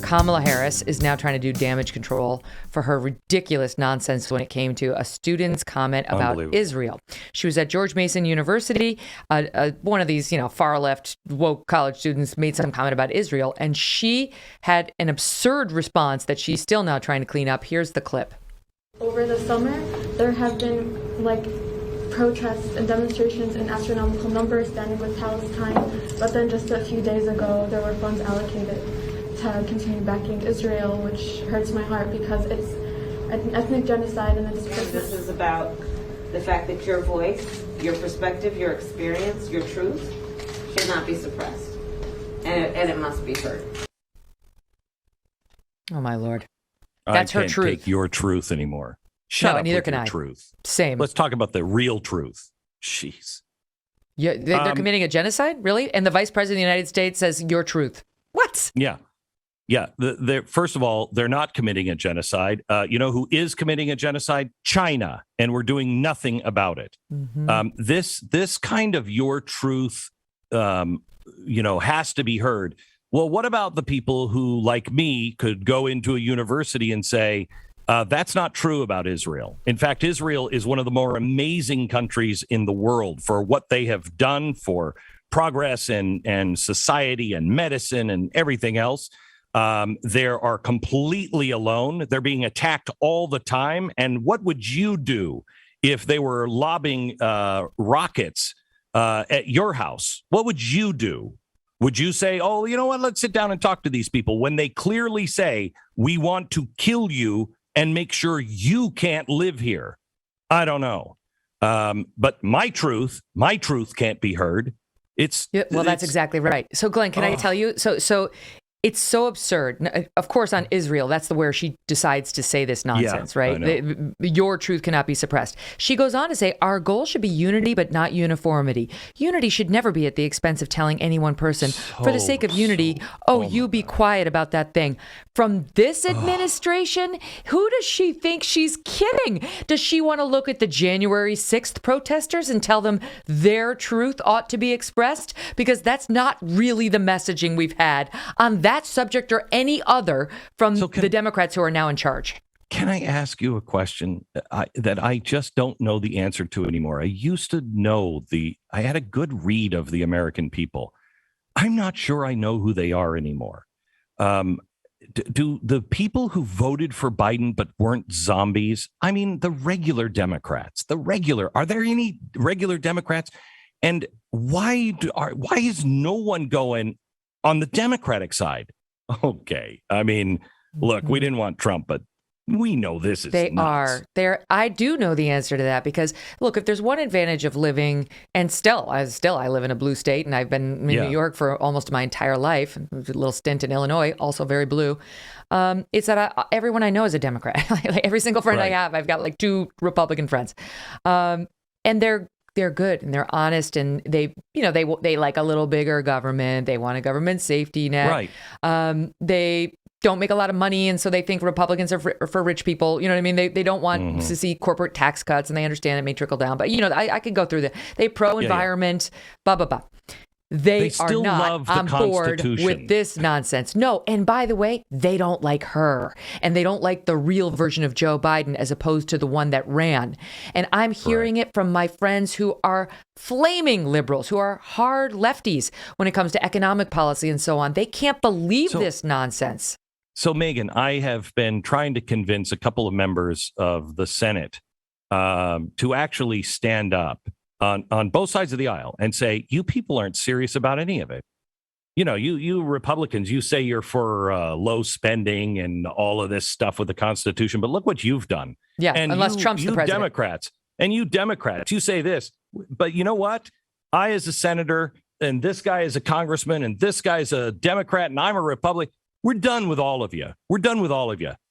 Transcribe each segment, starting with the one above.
Kamala Harris is now trying to do damage control for her ridiculous nonsense when it came to a student's comment about Israel. She was at George Mason University. One of these, far left woke college students made some comment about Israel, and she had an absurd response that she's still now trying to clean up. Here's the clip. Over the summer, there have been protests and demonstrations in astronomical numbers standing with Palestine, but then just a few days ago, there were funds allocated to continue backing Israel, which hurts my heart because it's an ethnic genocide and it's This is about the fact that your voice, your perspective, your experience, your truth cannot be suppressed, and it must be heard. Oh my Lord, that's her truth. I can't take your truth anymore. Shut up. Neither with can your I. Truth. Same. Let's talk about the real truth. Jeez. Yeah, they're committing a genocide, really? And the vice president of the United States says your truth. What? Yeah. Yeah. First of all, they're not committing a genocide. You know who is committing a genocide? China. And we're doing nothing about it. Mm-hmm. This kind of your truth, has to be heard. Well, what about the people who, like me, could go into a university and say, that's not true about Israel. In fact, Israel is one of the more amazing countries in the world for what they have done for progress and society and medicine and everything else. They are completely alone. They're being attacked all the time. And what would you do if they were lobbing rockets at your house? What would you do? Would you say, oh, you know what? Let's sit down and talk to these people when they clearly say we want to kill you and make sure you can't live here? I don't know. But my truth can't be heard. That's exactly right. So, Glenn, can I tell you? So it's so absurd. Of course, on Israel, that's where she decides to say this nonsense, right? Your truth cannot be suppressed. She goes on to say, our goal should be unity, but not uniformity. Unity should never be at the expense of telling any one person, for the sake of unity, you be quiet about that thing. From this administration, who does she think she's kidding? Does she want to look at the January 6th protesters and tell them their truth ought to be expressed? Because that's not really the messaging we've had on that subject or any other from the Democrats who are now in charge. Can I ask you a question that I just don't know the answer to anymore? I used to know I had a good read of the American people. I'm not sure I know who they are anymore. Do the people who voted for Biden but weren't zombies? I mean, the regular Democrats, are there any regular Democrats? And why is no one going on the Democratic side? Okay. I mean, look, we didn't want Trump, but we know this is nuts. I do know the answer to that because, look, if there's one advantage of living, and I live in a blue state, and I've been in New York for almost my entire life, a little stint in Illinois, also very blue, it's that everyone I know is a Democrat. Like every single friend I have, I've got like 2 Republican friends. And they're good and they're honest, and they like a little bigger government. They want a government safety net. Right. They don't make a lot of money, and so they think Republicans are for rich people. You know what I mean? They don't want to see corporate tax cuts, and they understand it may trickle down. But I could go through that. They pro-environment, blah, blah, blah. They still are not on board with this nonsense. No, and by the way, they don't like her, and they don't like the real version of Joe Biden as opposed to the one that ran. And I'm hearing it from my friends who are flaming liberals, who are hard lefties when it comes to economic policy and so on. They can't believe this nonsense. So, Megyn, I have been trying to convince a couple of members of the Senate to actually stand up on both sides of the aisle and say, you people aren't serious about any of it. You Republicans, you say you're for low spending and all of this stuff with the Constitution, but look what you've done. Yeah, and unless Trump's the president. You Democrats, you say this, but you know what? I, as a senator, and this guy is a congressman, and this guy's a Democrat, and I'm a Republican. We're done with all of you.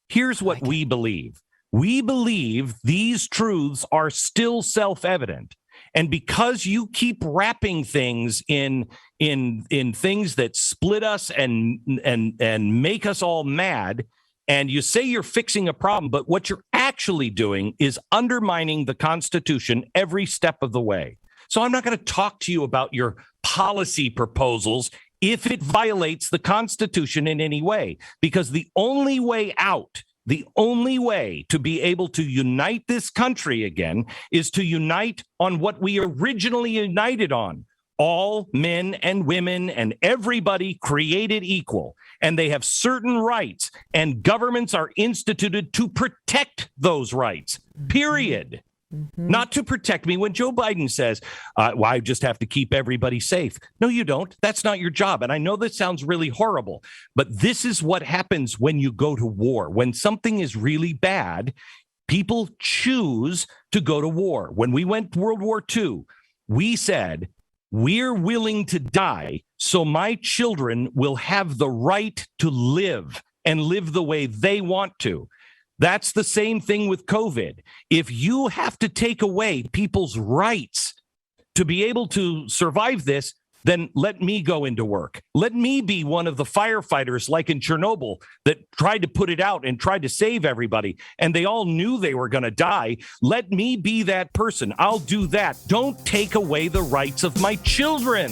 Here's what we believe. We believe these truths are still self-evident. And because you keep wrapping things in things that split us and make us all mad, and you say you're fixing a problem, but what you're actually doing is undermining the Constitution every step of the way. So I'm not going to talk to you about your policy proposals if it violates the Constitution in any way, because the only way out, the only way to be able to unite this country again is to unite on what we originally united on. All men and women and everybody created equal, and they have certain rights, and governments are instituted to protect those rights, period. Not to protect me. When Joe Biden says, well, I just have to keep everybody safe. No, you don't. That's not your job. And I know this sounds really horrible, but this is what happens when you go to war. When something is really bad, people choose to go to war. When we went to World War II, we said, we're willing to die so my children will have the right to live and live the way they want to. That's the same thing with COVID. If you have to take away people's rights to be able to survive this, then let me go into work. Let me be one of the firefighters like in Chernobyl that tried to put it out and tried to save everybody, and they all knew they were going to die. Let me be that person. I'll do that. Don't take away the rights of my children.